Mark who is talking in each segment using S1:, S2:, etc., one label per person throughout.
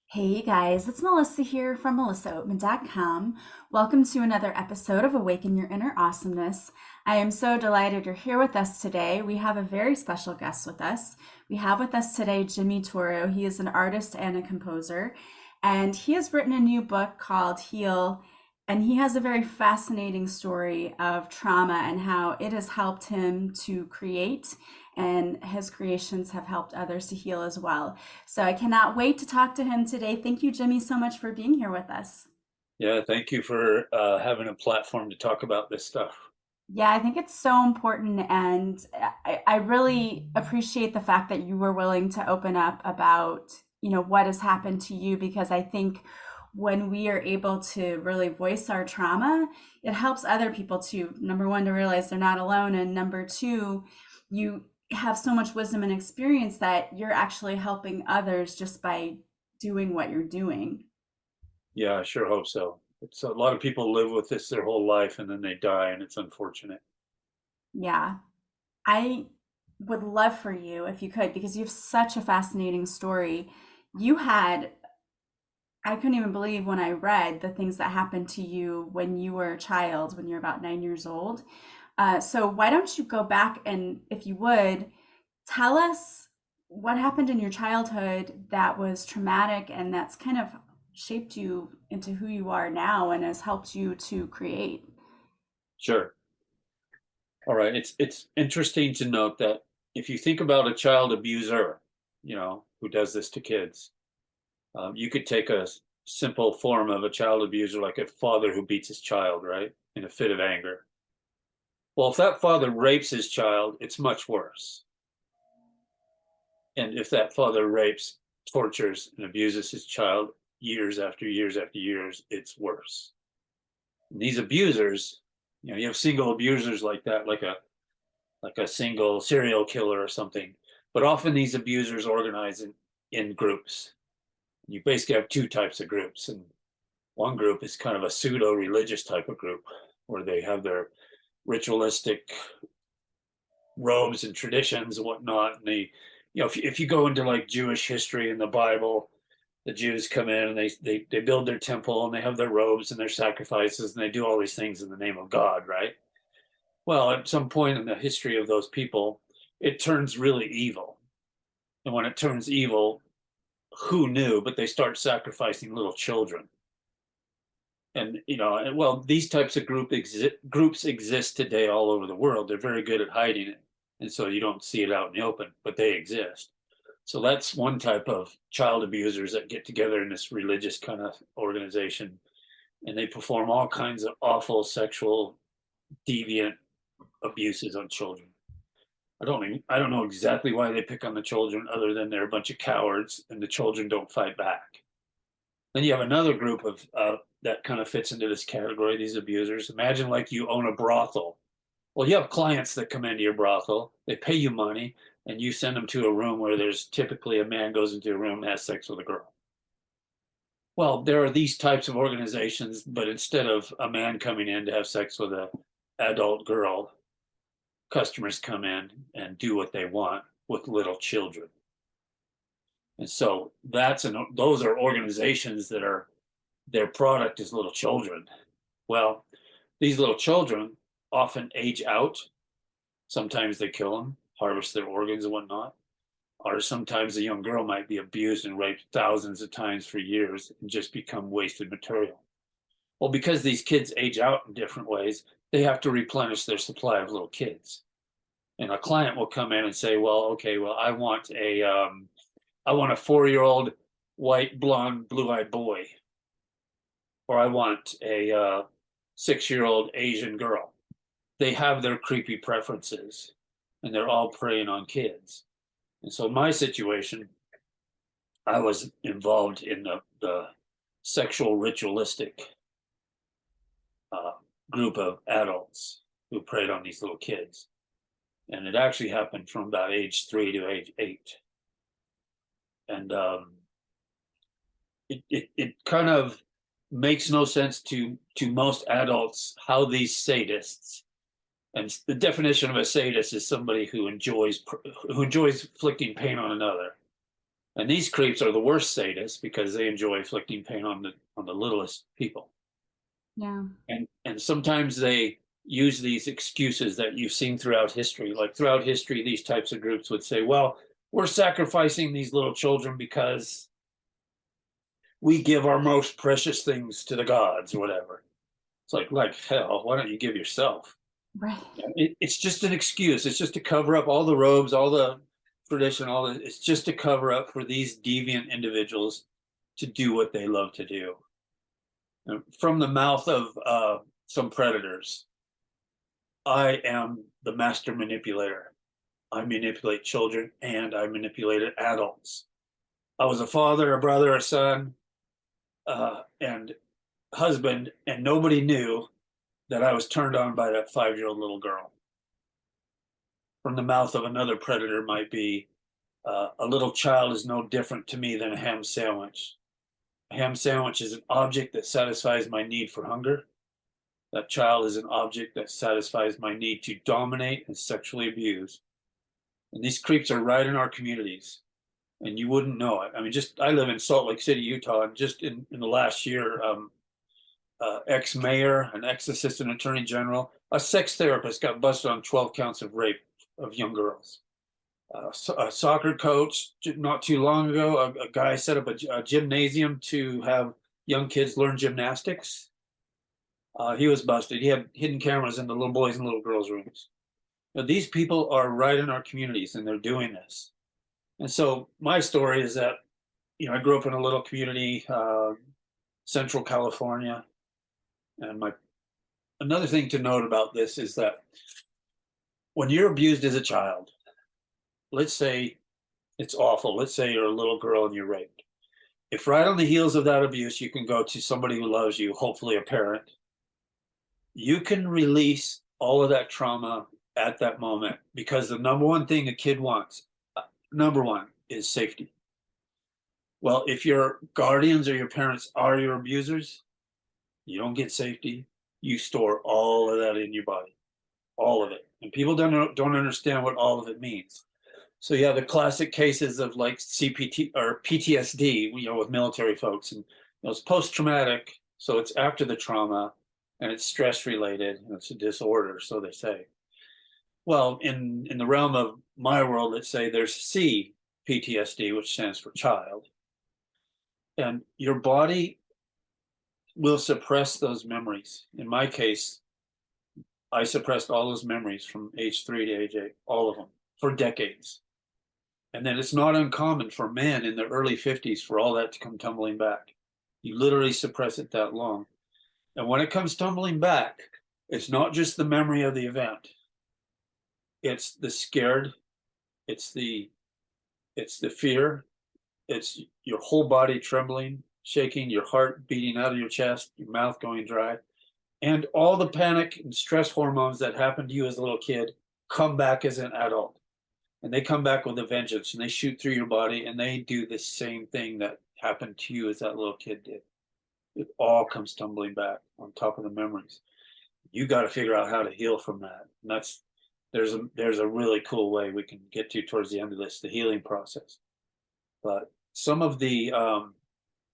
S1: Hey you guys, it's Melissa here from melissaoatman.com. Welcome to another episode of Awaken Your Inner Awesomeness. I am so delighted you're here with us today. We have a very special guest with us. We have with us today Jimmy Toro. He is an artist and a composer, and he has written a new book called Heal, and he has a very fascinating story of trauma and how it has helped him to create, and his creations have helped others to heal as well. So I cannot wait to talk to him today. Thank you, Jimmy, so much for being here with us.
S2: Yeah, thank you for having a platform to talk about this stuff.
S1: Yeah, I think it's so important, and I really appreciate the fact that you were willing to open up about, what has happened to you, because I think when we are able to really voice our trauma, it helps other people to, number one, to realize they're not alone, and number two, you have so much wisdom and experience that you're actually helping others just by doing what you're doing.
S2: Yeah, I sure hope so. It's a lot of people live with this their whole life and then they die, and it's unfortunate.
S1: Yeah. I would love for you, if you could, because you have such a fascinating story. You had, I couldn't even believe when I read the things that happened to you when you were a child, when you're about 9 years old. So why don't you go back and, if you would, tell us what happened in your childhood that was traumatic and that's kind of shaped you into who you are now and has helped you to create.
S2: Sure. All right. It's interesting to note that if you think about a child abuser, who does this to kids, you could take simple form of a child abuser, like a father who beats his child, right, in a fit of anger. Well, if that father rapes his child, it's much worse. And if that father rapes, tortures, and abuses his child years after years after years, it's worse. And these abusers, you have single abusers like that, like a single serial killer or something. But often these abusers organize in groups. You basically have two types of groups, and one group is kind of a pseudo-religious type of group where they have their ritualistic robes and traditions and whatnot. And if you go into like Jewish history in the Bible, the Jews come in and they build their temple and they have their robes and their sacrifices and they do all these things in the name of God, right? Well, at some point in the history of those people, it turns really evil. And when it turns evil, who knew? But they start sacrificing little children. And well, these types of groups exist today all over the world. They're very good at hiding it, and so you don't see it out in the open, but they exist. So that's one type of child abusers that get together in this religious kind of organization, and they perform all kinds of awful sexual deviant abuses on children. I don't know exactly why they pick on the children, other than they're a bunch of cowards and the children don't fight back. Then you have another group of that kind of fits into this category. These abusers. Imagine like you own a brothel. Well, you have clients that come into your brothel. They pay you money, and you send them to a room where there's typically a man goes into a room and has sex with a girl. Well, there are these types of organizations, but instead of a man coming in to have sex with an adult girl, customers come in and do what they want with little children. And so those are organizations that are their product is little children. Well, these little children often age out. Sometimes they kill them, harvest their organs and whatnot. Or sometimes a young girl might be abused and raped thousands of times for years and just become wasted material. Well, because these kids age out in different ways, they have to replenish their supply of little kids. And a client will come in and say, "Well, okay, well, I want a 4-year-old white, blonde, blue-eyed boy, or I want a 6-year-old Asian girl." They have their creepy preferences, and they're all preying on kids. And so, in my situation, I was involved in the sexual ritualistic uh, group of adults who preyed on these little kids. And it actually happened from about age 3 to age 8. And it kind of makes no sense to most adults how these sadists, and the definition of a sadist is somebody who enjoys inflicting pain on another. And these creeps are the worst sadists because they enjoy inflicting pain on the littlest people.
S1: Yeah.
S2: And sometimes they use these excuses that you've seen throughout history. Like throughout history, these types of groups would say, well, we're sacrificing these little children because we give our most precious things to the gods or whatever. It's like hell, why don't you give yourself?
S1: Right.
S2: It's just an excuse. It's just to cover up all the robes, all the tradition, all the. It's just to cover up for these deviant individuals to do what they love to do. From the mouth of some predators, I am the master manipulator. I manipulate children and I manipulated adults. I was a father, a brother, a son, and husband, and nobody knew that I was turned on by that 5-year-old little girl. From the mouth of another predator might be a little child is no different to me than a ham sandwich. A ham sandwich is an object that satisfies my need for hunger. That child is an object that satisfies my need to dominate and sexually abuse. And these creeps are right in our communities, and you wouldn't know it. I mean, just I live in Salt Lake City, Utah, and just in the last year, ex-mayor, an ex-assistant attorney general, a sex therapist got busted on 12 counts of rape of young girls. A soccer coach not too long ago, a guy set up a gymnasium to have young kids learn gymnastics. He was busted. He had hidden cameras in the little boys and little girls' rooms. Now, these people are right in our communities, and they're doing this. And so my story is that, I grew up in a little community, Central California, and another thing to note about this is that when you're abused as a child, let's say it's awful. Let's say you're a little girl and you're raped. If right on the heels of that abuse, you can go to somebody who loves you, hopefully a parent, you can release all of that trauma at that moment, because the number one thing a kid wants, number one, is safety. Well, if your guardians or your parents are your abusers, you don't get safety. You store all of that in your body, all of it. And people don't understand what all of it means. So you have the classic cases of like CPT or PTSD, with military folks, and it's post-traumatic, so it's after the trauma, and it's stress related, and it's a disorder, so they say. Well, in the realm of my world, let's say there's CPTSD, which stands for child, and your body will suppress those memories. In my case, I suppressed all those memories from age 3 to age 8, all of them, for decades. And then it's not uncommon for men in their early 50s for all that to come tumbling back. You literally suppress it that long. And when it comes tumbling back, it's not just the memory of the event. It's the scared, it's the fear, it's your whole body trembling, shaking, your heart beating out of your chest, your mouth going dry, and all the panic and stress hormones that happened to you as a little kid come back as an adult. And they come back with a vengeance, and they shoot through your body, and they do the same thing that happened to you as that little kid did. It all comes tumbling back on top of the memories. You got to figure out how to heal from that. And there's a really cool way we can get to towards the end of this, the healing process. But some of the,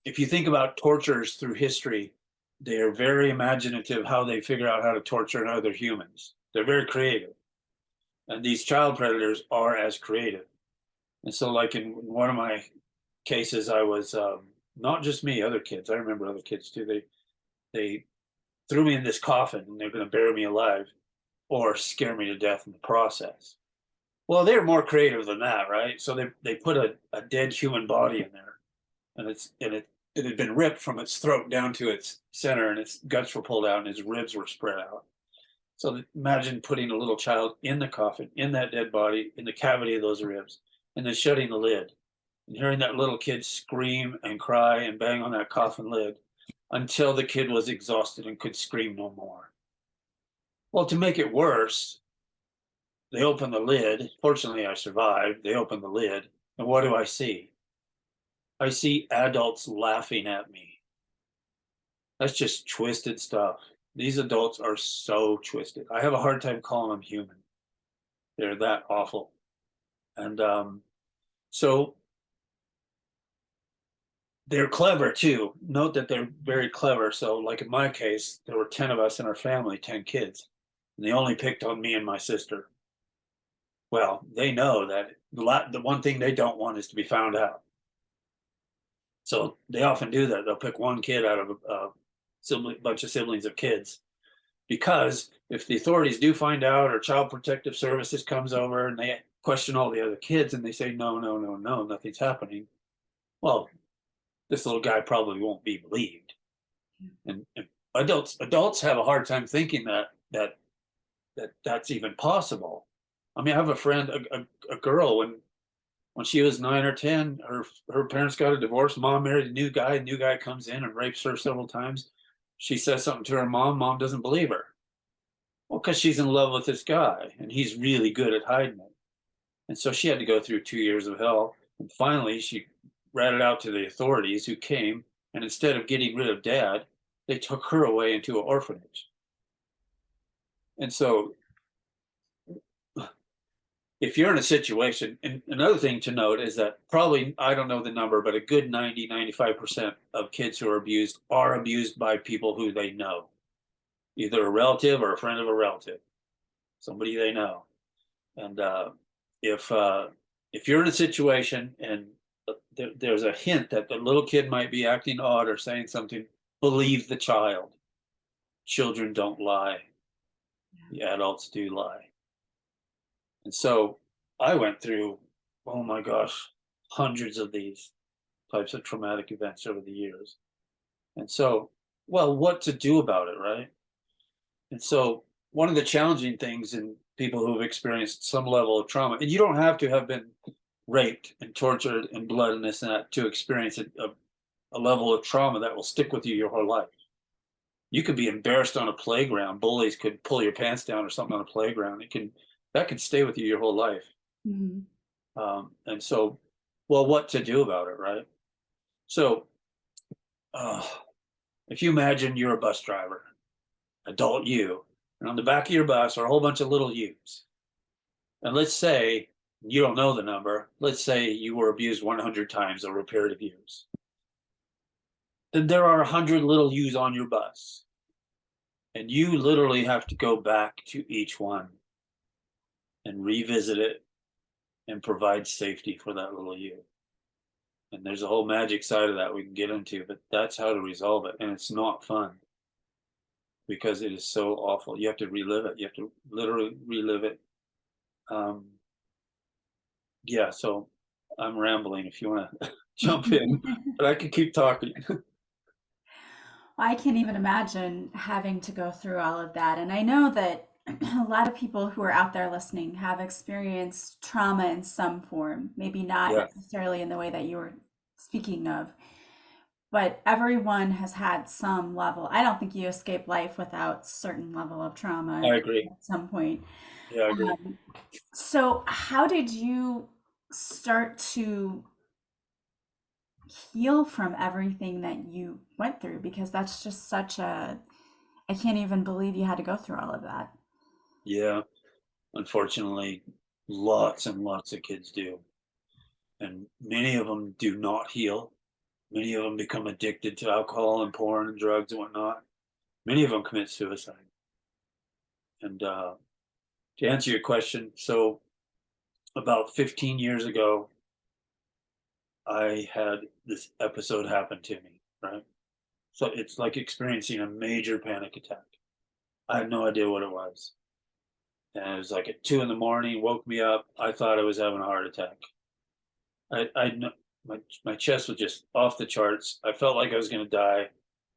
S2: if you think about tortures through history, they are very imaginative how they figure out how to torture other humans. They're very creative. And these child predators are as creative. And so like in one of my cases, I was, not just me, other kids, I remember other kids too, they threw me in this coffin and they're going to bury me alive or scare me to death in the process. Well, they're more creative than that, right? So they put a dead human body in there, and it had been ripped from its throat down to its center, and its guts were pulled out and its ribs were spread out. So imagine putting a little child in the coffin, in that dead body, in the cavity of those ribs, and then shutting the lid and hearing that little kid scream and cry and bang on that coffin lid until the kid was exhausted and could scream no more. Well, to make it worse, they open the lid. Fortunately, I survived. They open the lid, and what do I see? I see adults laughing at me. That's just twisted stuff. These adults are so twisted. I have a hard time calling them human. They're that awful. And so they're clever too. Note that they're very clever. So, like in my case, there were 10 of us in our family, 10 kids, and they only picked on me and my sister. Well, they know that the one thing they don't want is to be found out. So they often do that. They'll pick one kid out of a bunch of siblings of kids, because if the authorities do find out, or Child Protective Services comes over and they question all the other kids and they say, no, no, no, no, nothing's happening. Well, this little guy probably won't be believed. And adults have a hard time thinking that's even possible. I mean, I have a friend, a girl, when she was 9 or 10, her parents got a divorce. Mom married a new guy. New guy comes in and rapes her several times. She says something to her mom. Mom doesn't believe her. Well, because she's in love with this guy and he's really good at hiding it. And so she had to go through 2 years of hell. And finally, she ratted out to the authorities, who came. And instead of getting rid of dad, they took her away into an orphanage. And so, if you're in a situation, and another thing to note is that probably, I don't know the number, but a good 90-95% of kids who are abused by people who they know, either a relative or a friend of a relative, somebody they know. And if if you're in a situation and there's a hint that the little kid might be acting odd or saying something, believe the child. Children don't lie. The adults do lie. And so I went through, oh my gosh, hundreds of these types of traumatic events over the years. And so, well, what to do about it, right? And so, one of the challenging things in people who've experienced some level of trauma, and you don't have to have been raped and tortured and blood and this and that to experience a level of trauma that will stick with you your whole life. You could be embarrassed on a playground. Bullies could pull your pants down or something on a playground. That can stay with you your whole life.
S1: Mhm.
S2: And so, well, what to do about it, right? So, uh, if you imagine you're a bus driver, adult you, and on the back of your bus are a whole bunch of little yous. And let's say you don't know the number. Let's say you were abused 100 times over a period of years. Then there are 100 little yous on your bus. And you literally have to go back to each one and revisit it and provide safety for that little you. And there's a whole magic side of that we can get into, but that's how to resolve it. And it's not fun, because it is so awful. You have to relive it. You have to literally relive it. Um, yeah, so I'm rambling if you want to jump in, but I could keep talking.
S1: I can't even imagine having to go through all of that. And I know that a lot of people who are out there listening have experienced trauma in some form, maybe not
S2: Yeah,
S1: necessarily in the way that you were speaking of, but everyone has had some level. I don't think you escape life without certain level of trauma
S2: I agree.
S1: at some point.
S2: Yeah, I agree.
S1: Um, so, how did you start to heal from everything that you went through? Because that's just such a, I can't even believe you had to go through all of that.
S2: Yeah, unfortunately, lots and lots of kids do. And many of them do not heal. Many of them become addicted to alcohol and porn and drugs and whatnot. Many of them commit suicide. And to answer your question, so about 15 years ago, I had this episode happen to me, right? So it's like experiencing a major panic attack. I had no idea what it was. And it was like at 2 in the morning, woke me up. I thought I was having a heart attack. I kn- my chest was just off the charts. I felt like I was going to die.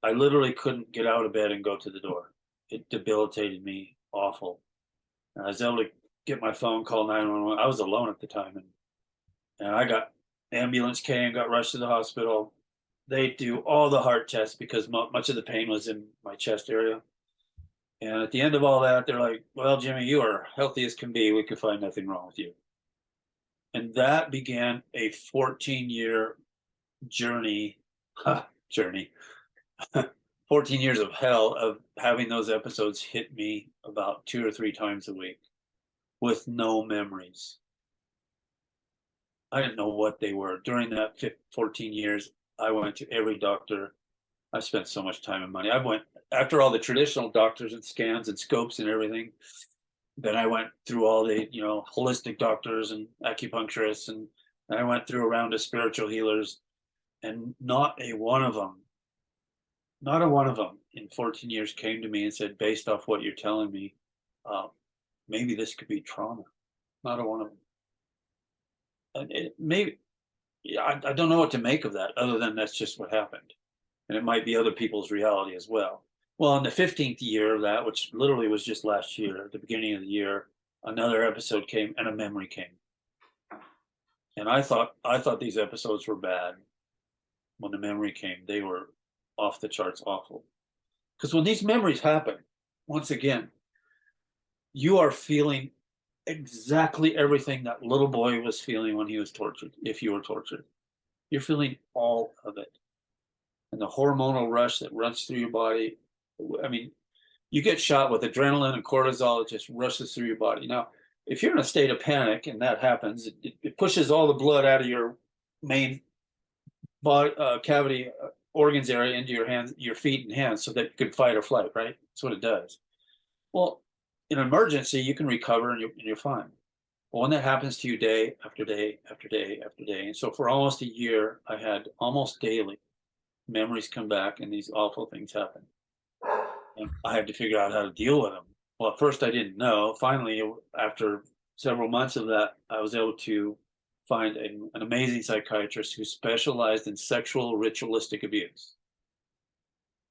S2: I literally couldn't get out of bed and go to the door. It debilitated me awful. And I was able to get my phone, call 911. I was alone at the time, and I got ambulance came, got rushed to the hospital. They do all the heart tests because much of the pain was in my chest area. And at the end of all that, they're like, "Well, Jimmy, you are healthy as can be. We could find nothing wrong with you." And that began a 14-year journey, journey, 14 years of hell of having those episodes hit me about 2 or 3 times a week with no memories. I didn't know what they were during that 14 years. I went to every doctor. I spent so much time and money. I went after all the traditional doctors and scans and scopes and everything. Then I went through all the, holistic doctors and acupuncturists, and I went through a round of spiritual healers, and not a one of them in 14 years came to me and said, based off what you're telling me, uh, maybe this could be trauma. Not a one of them. And it maybe, yeah, I don't know what to make of that, other than that's just what happened. And it might be other people's reality as well. Well, in the 15th year of that, which literally was just last year, at the beginning of the year, another episode came and a memory came. And I thought these episodes were bad. When the memory came, they were off the charts awful. Because when these memories happen, once again, you are feeling exactly everything that little boy was feeling when he was tortured, if you were tortured. You're feeling all of it. And the hormonal rush that runs through your body. I mean, you get shot with adrenaline and cortisol, it just rushes through your body. Now, if you're in a state of panic and that happens, it pushes all the blood out of your main body, cavity organs area into your hands, your feet and hands, so that you can fight or flight, right? That's what it does. Well, in an emergency, you can recover and you're fine. But when that happens to you day after day after day after day, and so for almost a year, I had almost daily memories come back and these awful things happen. And I had to figure out how to deal with them. Well, at first I didn't know. Finally, after several months of that, I was able to find an amazing psychiatrist who specialized in sexual ritualistic abuse.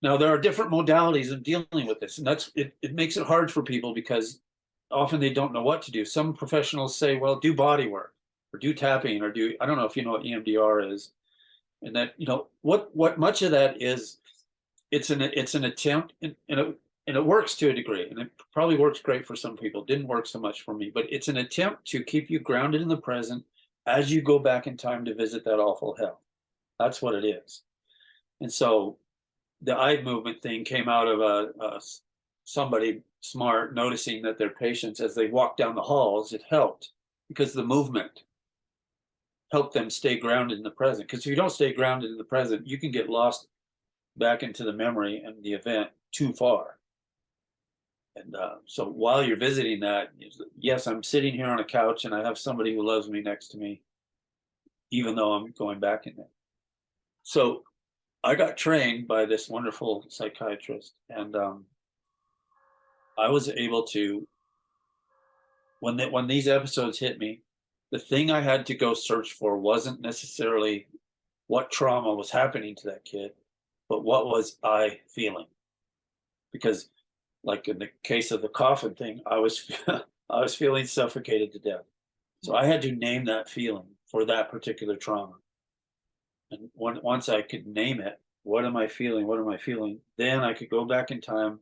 S2: Now, there are different modalities of dealing with this, and it makes it hard for people because often they don't know what to do. Some professionals say, well, do body work or do tapping or do, I don't know if you know what EMDR is. And that, what much of that is, it's an attempt, and it works to a degree, and it probably works great for some people. It didn't work so much for me, but it's an attempt to keep you grounded in the present as you go back in time to visit that awful hell. That's what it is. And so the eye movement thing came out of somebody smart noticing that their patients, as they walked down the halls, it helped because the movement helped them stay grounded in the present. Because if you don't stay grounded in the present, you can get lost back into the memory and the event too far. And so while you're visiting that, yes, I'm sitting here on a couch and I have somebody who loves me next to me, even though I'm going back in there. So I got trained by this wonderful psychiatrist, and I was able to, when these episodes hit me, the thing I had to go search for wasn't necessarily what trauma was happening to that kid, but what was I feeling? Because, like in the case of the coffin thing, I was I was feeling suffocated to death. So I had to name that feeling for that particular trauma. And once I could name it, what am I feeling? What am I feeling? Then I could go back in time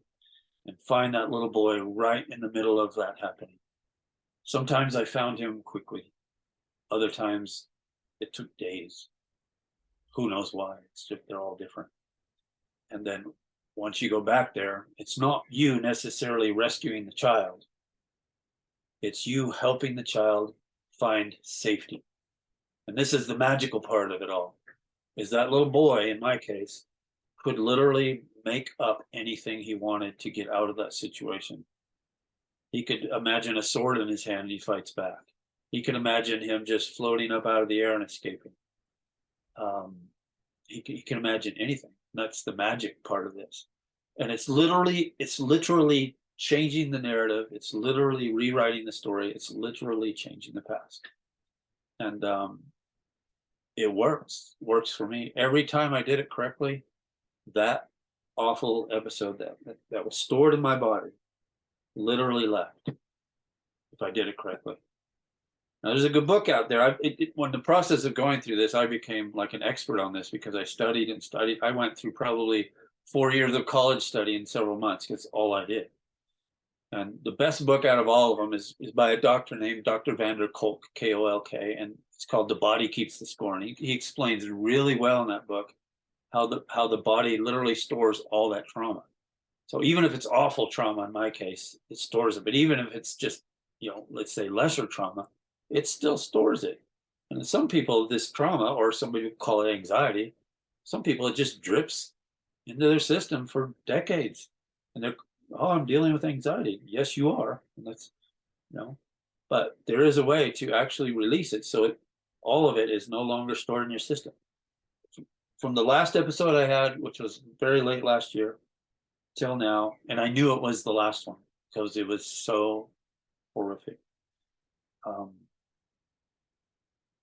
S2: and find that little boy right in the middle of that happening. Sometimes I found him quickly. Other times it took days. Who knows why? It's just, they're all different. And then once you go back there, it's not you necessarily rescuing the child. It's you helping the child find safety. And this is the magical part of it all, is that little boy, in my case, could literally make up anything he wanted to get out of that situation. He could imagine a sword in his hand and he fights back. He could imagine him just floating up out of the air and escaping. He can imagine anything. That's the magic part of this. And it's literally changing the narrative. It's literally rewriting the story. It's literally changing the past. And it works for me. Every time I did it correctly, that awful episode that was stored in my body literally left, if I did it correctly. Now, there's a good book out there. When the process of going through this, I became like an expert on this because I studied and studied. I went through probably 4 years of college study in several months. That's all I did. And the best book out of all of them is by a doctor named Dr. Vander Kolk, Kolk, and it's called The Body Keeps the Score. And he explains really well in that book how the body literally stores all that trauma. So even if it's awful trauma, in my case, it stores it. But even if it's just, let's say lesser trauma, it still stores it. And in some people, this trauma, or somebody would call it anxiety, Some people, it just drips into their system for decades. And they're, oh, I'm dealing with anxiety. Yes, you are. And that's, you know, but there is a way to actually release it so all of it is no longer stored in your system. From the last episode I had, which was very late last year, till now, and I knew it was the last one because it was so horrific. Um,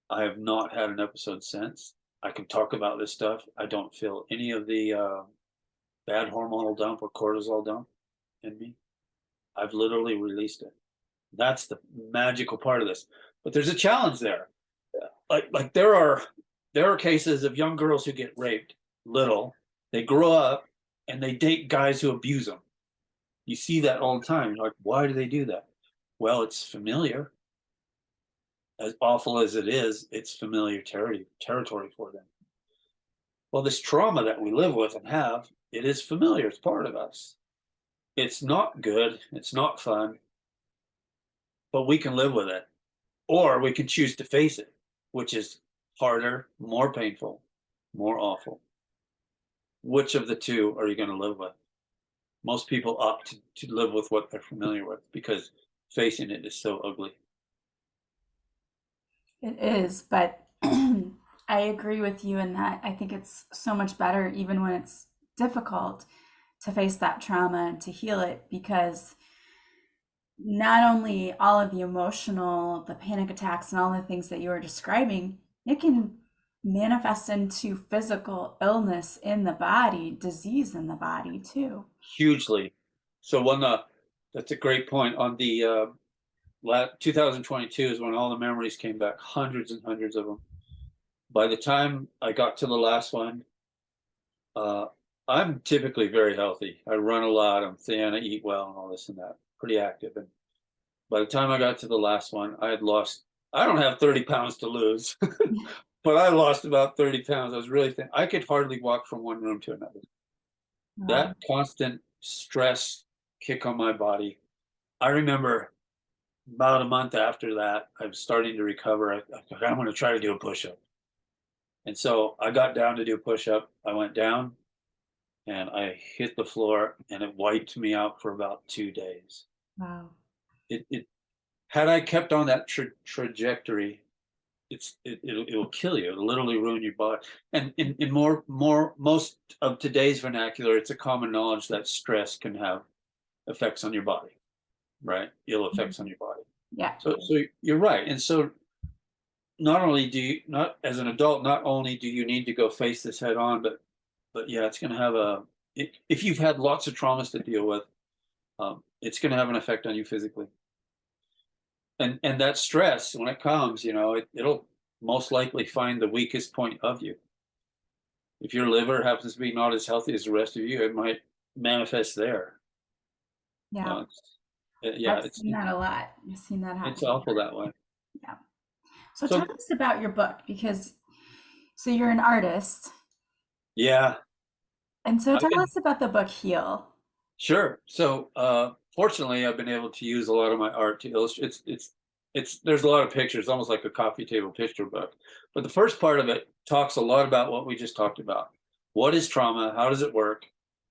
S2: I have not had an episode since. I can talk about this stuff. I don't feel any of the bad hormonal dump or cortisol dump in me. I've literally released it. That's the magical part of this. But there's a challenge there. Like there are cases of young girls who get raped little. They grow up and they date guys who abuse them. You see that all the time. You're like, why do they do that? Well, it's familiar. As awful as it is, it's familiar territory for them. Well, this trauma that we live with and have, it is familiar. It's part of us. It's not good. It's not fun, but we can live with it. Or we can choose to face it, which is harder, more painful, more awful. Which of the two are you going to live with? Most people opt to live with what they're familiar with because facing it is so ugly.
S1: It is, but I agree with you in that I think it's so much better, even when it's difficult, to face that trauma and to heal it, because not only all of the emotional, the panic attacks, and all the things that you were describing, it can manifest into physical illness in the body, disease in the body too.
S2: Hugely. So that's a great point. On the 2022 is when all the memories came back, hundreds and hundreds of them. By the time I got to the last one, uh, I'm typically very healthy. I run a lot. I'm thin. I eat well, and all this and that. Pretty active. And by the time I got to the last one, I had lost. I don't have 30 pounds to lose, but I lost about 30 pounds. I was really thin. I could hardly walk from one room to another.
S1: Wow.
S2: That constant stress kick on my body. I remember about a month after that, I was starting to recover. I'm going to try to do a push-up. And so I got down to do a push-up. I went down and I hit the floor and it wiped me out for about 2 days.
S1: Wow.
S2: It had I kept on that trajectory, it will kill you. It'll literally ruin your body. And in most of today's vernacular, it's a common knowledge that stress can have effects on your body, right? Ill effects on your body.
S1: Yeah.
S2: So you're right. And so not only do you not as an adult, not only do you need to go face this head on, but yeah, it's going to have if you've had lots of traumas to deal with, it's going to have an effect on you physically. And that stress, when it comes, it'll most likely find the weakest point of you. If your liver happens to be not as healthy as the rest of you, it might manifest there.
S1: Yeah.
S2: Yeah,
S1: I've seen that a lot. I've seen that happen.
S2: it's awful that way.
S1: Yeah. So
S2: So
S1: tell us about your book, because so you're an artist.
S2: yeah,
S1: And so
S2: I've
S1: tell
S2: been
S1: us about the book Heal.
S2: sure. So fortunately, I've been able to use a lot of my art to illustrate. It's there's a lot of pictures, almost like a coffee table picture book. But the first part of it talks a lot about what we just talked about. What is trauma? How does it work?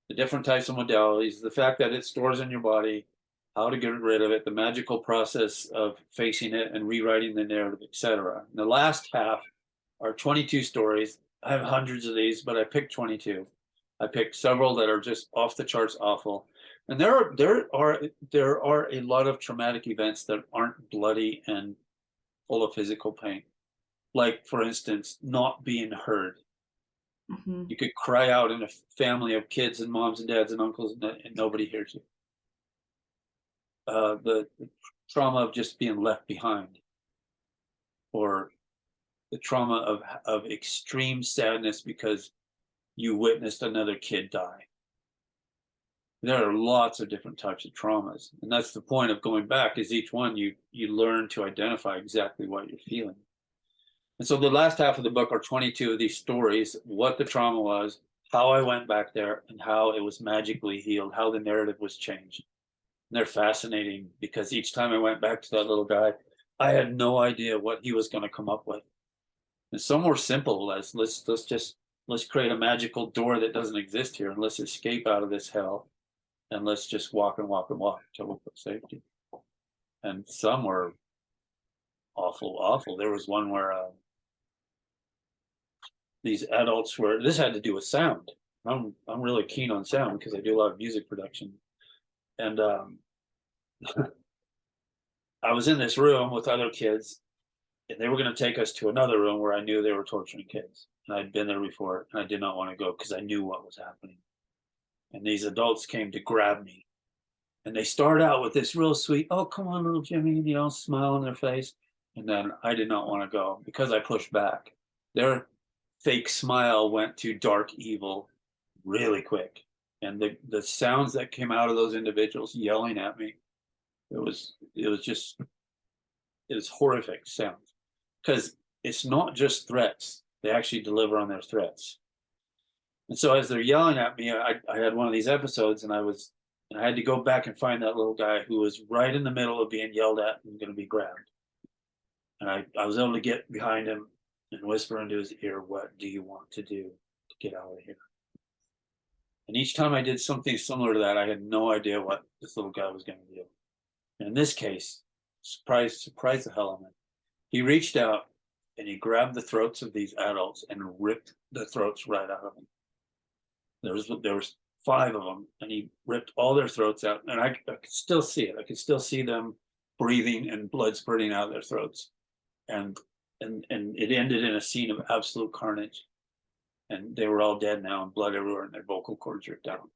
S2: The different types of modalities, the fact that it stores in your body, how to get rid of it, the magical process of facing it and rewriting the narrative, etc. The last half are 22 stories. I have hundreds of these, but I picked 22. I picked several that are just off the charts awful. And there are a lot of traumatic events that aren't bloody and full of physical pain. Like, for instance, not being heard.
S1: Hmm.
S2: You could cry out in a family of kids and moms and dads and uncles, and nobody hears you. The trauma of just being left behind, or the trauma of extreme sadness because you witnessed another kid die. There are lots of different types of traumas, and that's the point of going back. Is each one you learn to identify exactly what you're feeling. And so the last half of the book are 22 of these stories: what the trauma was, how I went back there, and how it was magically healed, how the narrative was changed. And they're fascinating because each time I went back to that little guy, I had no idea what he was going to come up with. And some were simple, as let's just let's create a magical door that doesn't exist here, and let's escape out of this hell, and let's just walk and walk and walk until we put safety. And some were awful, awful. There was one where these adults were. This had to do with sound. I'm really keen on sound because I do a lot of music production, and I was in this room with other kids, and they were going to take us to another room where I knew they were torturing kids, and I'd been there before, and I did not want to go because I knew what was happening. And these adults came to grab me, and they start out with this real sweet, "Oh, come on, little Jimmy," smile on their face. And then I did not want to go because I pushed back. Their fake smile went to dark evil really quick. And the sounds that came out of those individuals yelling at me, it was horrific sounds. Because it's not just threats. They actually deliver on their threats. And so as they're yelling at me, I had one of these episodes, and I had to go back and find that little guy who was right in the middle of being yelled at and going to be grabbed. And I was able to get behind him and whisper into his ear, "What do you want to do to get out of here?" And each time I did something similar to that, I had no idea what this little guy was going to do. And in this case, surprise the hell out of me. He reached out and he grabbed the throats of these adults and ripped the throats right out of them. There was 5 of them, and he ripped all their throats out, and I could still see it. I could still see them breathing and blood spurting out of their throats, and it ended in a scene of absolute carnage. And they were all dead now, and blood everywhere, and their vocal cords ripped out.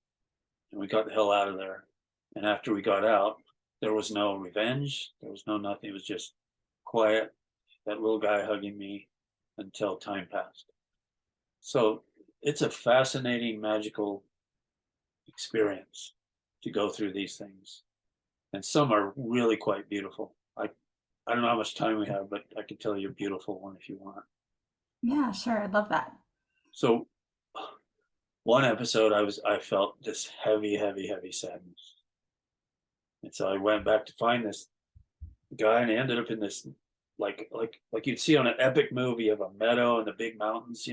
S2: And we got the hell out of there. And after we got out, there was no revenge. There was no nothing. It was just quiet. That little guy hugging me until time passed. So it's a fascinating, magical experience to go through these things. And some are really quite beautiful. I don't know how much time we have, but I can tell you a beautiful one if you want.
S1: Yeah, sure. I'd love that.
S2: So one episode I felt this heavy, heavy, heavy sadness. And so I went back to find this guy, and I ended up in this like you'd see on an epic movie of a meadow and the big mountains,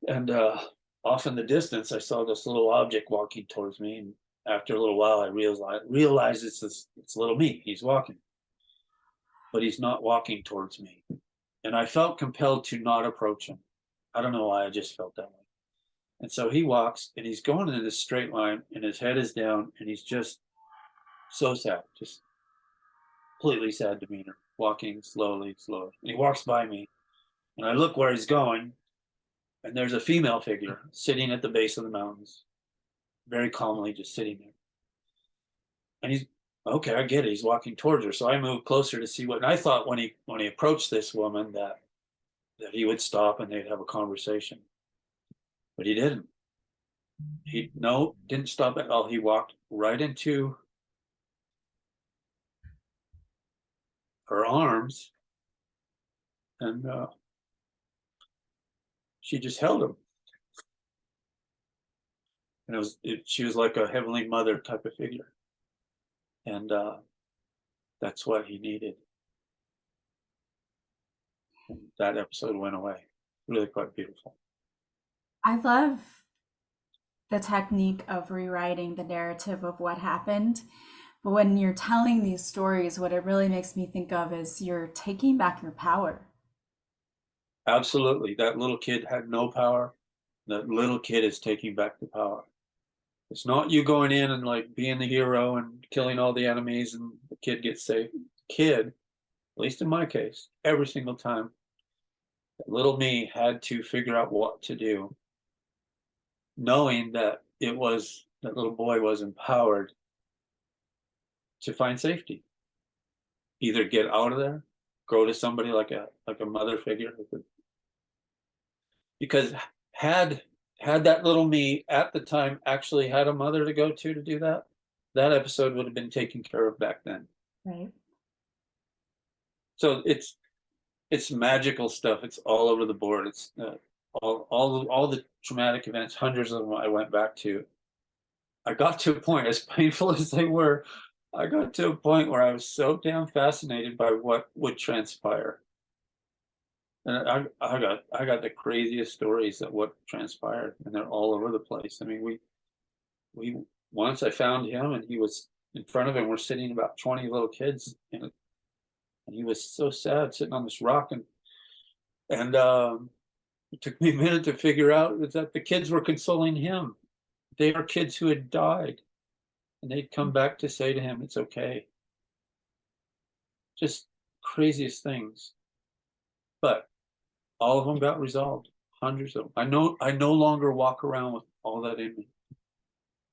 S2: And off in the distance, I saw this little object walking towards me, and after a little while, I realized it's little me. He's walking, but he's not walking towards me, and I felt compelled to not approach him. I don't know why. I just felt that way. And so he walks, and he's going in this straight line, and his head is down, and he's just so sad, just completely sad demeanor, walking slowly, slowly. And he walks by me, and I look where he's going, and there's a female figure sitting at the base of the mountains, very calmly just sitting there. And he's okay, I get it. He's walking towards her. So I moved closer to see what, and I thought when he approached this woman that he would stop and they'd have a conversation. But he didn't. Didn't stop at all. He walked right into her arms, and she just held him. And she was like a heavenly mother type of figure. And that's what he needed. And that episode went away. Really quite beautiful.
S1: I love the technique of rewriting the narrative of what happened. But when you're telling these stories, what it really makes me think of is you're taking back your power.
S2: Absolutely. That little kid had no power. That little kid is taking back the power. It's not you going in and like being the hero and killing all the enemies and the kid gets saved. The kid, at least in my case, every single time, that little me had to figure out what to do, knowing that that little boy was empowered to find safety. Either get out of there, go to somebody like a mother figure, because had that little me at the time actually had a mother to go to do that, that episode would have been taken care of back then.
S1: Right.
S2: So it's magical stuff. It's all over the board. It's all the traumatic events, hundreds of them I went back to. I got to a point, as painful as they were, I got to a point where I was so damn fascinated by what would transpire And I got the craziest stories of what transpired, and they're all over the place. I mean, we once I found him, and he was in front of him. We're sitting about 20 little kids, and he was so sad sitting on this rock, and it took me a minute to figure out that the kids were consoling him. They are kids who had died, and they'd come back to say to him, "It's okay." Just craziest things, but all of them got resolved. Hundreds of them. I no longer walk around with all that in me.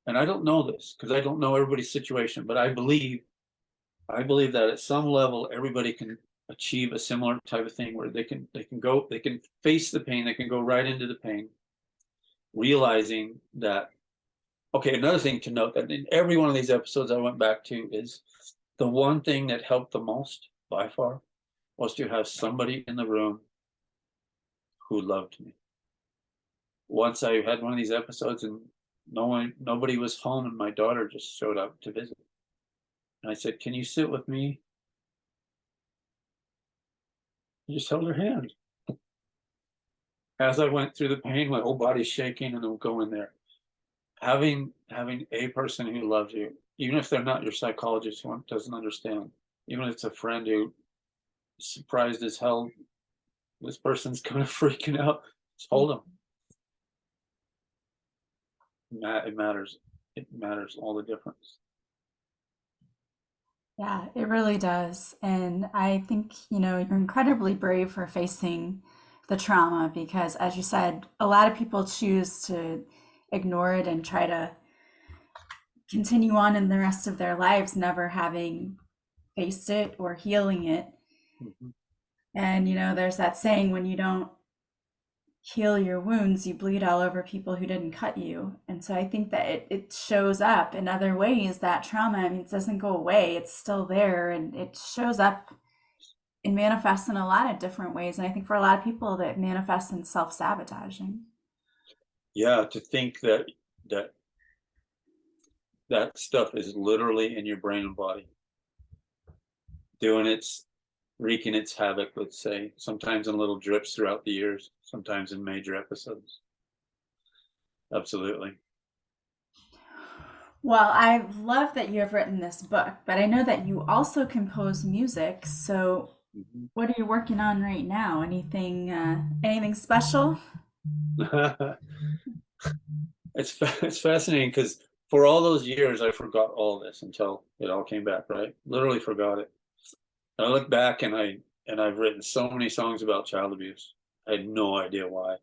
S2: And I don't know this because I don't know everybody's situation, but I believe that at some level everybody can achieve a similar type of thing where they can face the pain, they can go right into the pain, realizing that. Okay, another thing to note that in every one of these episodes I went back to is the one thing that helped the most by far was to have somebody in the room who loved me. Once I had one of these episodes and nobody was home, and my daughter just showed up to visit. And I said, "Can you sit with me?" I just held her hand. As I went through the pain, my whole body's shaking, and I'm going there. Having a person who loves you, even if they're not your psychologist who doesn't understand, even if it's a friend who is surprised as hell, this person's kind of freaking out. Just hold them. It matters. It matters all the difference.
S1: Yeah, it really does. And I think, you're incredibly brave for facing the trauma because, as you said, a lot of people choose to ignore it and try to continue on in the rest of their lives, never having faced it or healing it.
S2: Mhm.
S1: And, there's that saying, when you don't heal your wounds, you bleed all over people who didn't cut you. And so I think that it shows up in other ways, that trauma. I mean, it doesn't go away, it's still there, and it shows up and manifests in a lot of different ways. And I think for a lot of people, that manifests in self-sabotaging.
S2: Yeah, to think that that stuff is literally in your brain and body, doing its wreaking its havoc, let's say, sometimes in little drips throughout the years, sometimes in major episodes. Absolutely.
S1: Well, I love that you have written this book, but I know that you also compose music. So
S2: Mhm.
S1: what are you working on right now? Anything special?
S2: It's fascinating because for all those years I forgot all this until it all came back, right? Literally forgot it. And I look back, and I've written so many songs about child abuse. I had no idea why.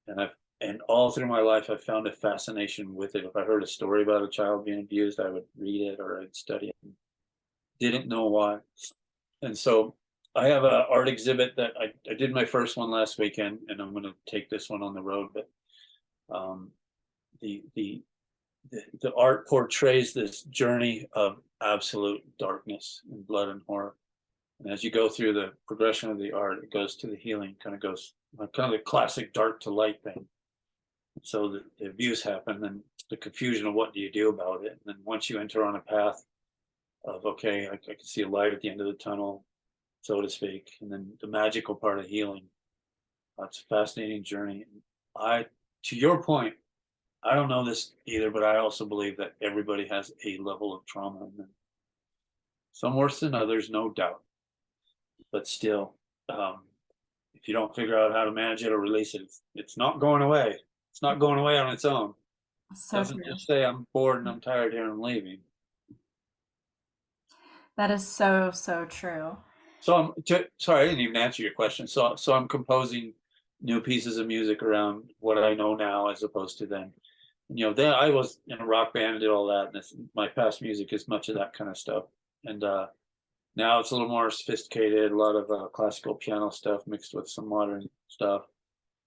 S2: And all through my life I found a fascination with it. If I heard a story about a child being abused, I would read it or I'd study it. Didn't know why. And so I have an art exhibit that I did my first one last weekend, and I'm going to take this one on the road. But um, the, the the art portrays this journey of absolute darkness and blood and horror. And as you go through the progression of the art, it goes to the healing, kind of goes kind of the classic dark to light thing. So the abuse happened, and the confusion of what do you do about it. And then once you enter on a path of, okay, I can see a light at the end of the tunnel, so to speak, and then the magical part of healing. It's a fascinating journey. I, to your point, I don't know this either, but I also believe that everybody has a level of trauma in them. Some worse than others, no doubt. But still, um, if you don't figure out how to manage it or release it, it's not going away. It's not going away on its own. It
S1: So
S2: doesn't
S1: true.
S2: just say I'm bored and I'm tired here and I'm leaving.
S1: That is so, so true.
S2: So sorry, I didn't even answer your question. So I'm composing new pieces of music around what I know now as opposed to then. Then I was in a rock band and did all that, and my past music is much of that kind of stuff. And now it's a little more sophisticated, a lot of classical piano stuff mixed with some modern stuff,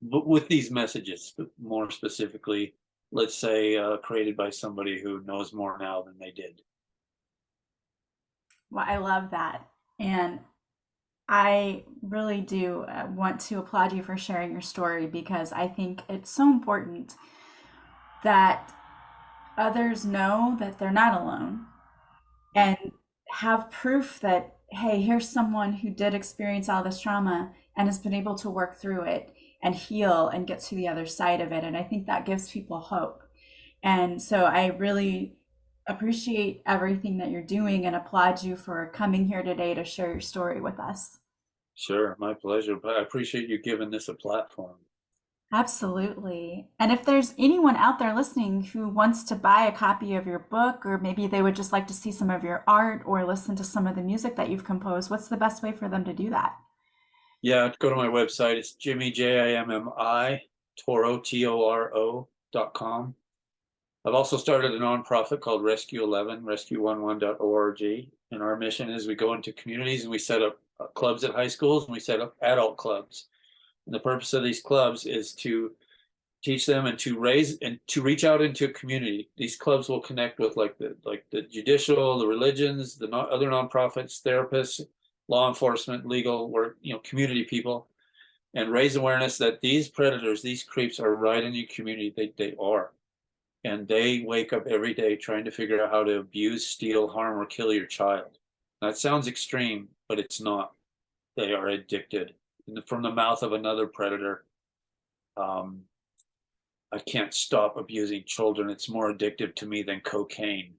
S2: but with these messages, more specifically, let's say, created by somebody who knows more now than they did.
S1: Well, I love that. And I really do want to applaud you for sharing your story because I think it's so important that others know that they're not alone and have proof that, hey, here's someone who did experience all this trauma. and has been able to work through it and heal and get to the other side of it. And I think that gives people hope. And so I really appreciate everything that you're doing and applaud you for coming here today to share your story with us.
S2: Sure, my pleasure. But I appreciate you giving this a platform.
S1: Absolutely. And if there's anyone out there listening who wants to buy a copy of your book, or maybe they would just like to see some of your art or listen to some of the music that you've composed, what's the best way for them to do that?
S2: Yeah, go to my website. It's Jimmy, Jimmi, Toro, Toro.com. I've also started a nonprofit called Rescue 11, rescue11.org. And our mission is we go into communities and we set up clubs at high schools, and we set up adult clubs. And the purpose of these clubs is to teach them and to raise and to reach out into a community. These clubs will connect with like the judicial, the religions, the other nonprofits, therapists, law enforcement, legal work, community people, and raise awareness that these predators, these creeps, are right in your community. They are, and they wake up every day trying to figure out how to abuse, steal, harm, or kill your child. That sounds extreme, but it's not. They are addicted from the mouth of another predator. I can't stop abusing children. It's more addictive to me than cocaine.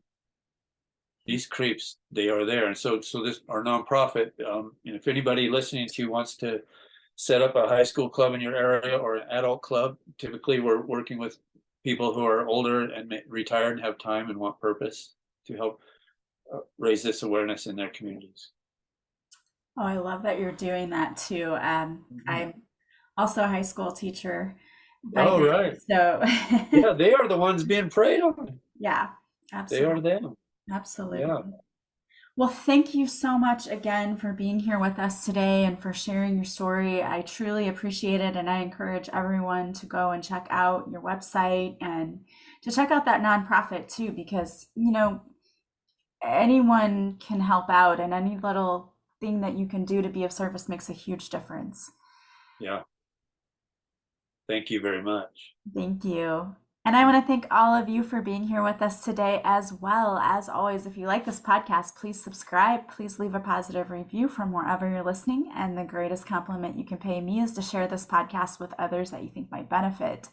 S2: These creeps, they are there. And so this, our nonprofit, if anybody listening to you wants to set up a high school club in your area or an adult club, typically we're working with people who are older and retired and have time and want purpose to help raise this awareness in their communities.
S1: Oh, I love that you're doing that too. I'm also a high school teacher by
S2: Oh,
S1: day,
S2: right.
S1: so
S2: Yeah, they are the ones being preyed on.
S1: yeah,
S2: They are
S1: absolutely.
S2: them. Yeah.
S1: Absolutely. Well, thank you so much again for being here with us today and for sharing your story. I truly appreciate it. And I encourage everyone to go and check out your website and to check out that nonprofit too, because, anyone can help out, and any little thing that you can do to be of service makes a huge difference.
S2: Yeah. Thank you very much.
S1: Thank you. And I want to thank all of you for being here with us today as well. As always, if you like this podcast, please subscribe. Please leave a positive review from wherever you're listening. And the greatest compliment you can pay me is to share this podcast with others that you think might benefit.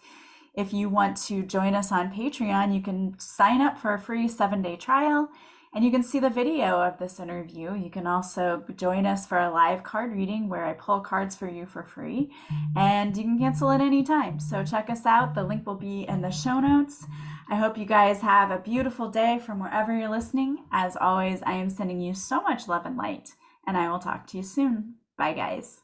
S1: If you want to join us on Patreon, you can sign up for a free 7-day trial and you can see the video of this interview. You can also join us for a live card reading where I pull cards for you for free, and you can cancel at any time. So check us out. The link will be in the show notes. I hope you guys have a beautiful day from wherever you're listening. As always, I am sending you so much love and light, and I will talk to you soon. Bye, guys.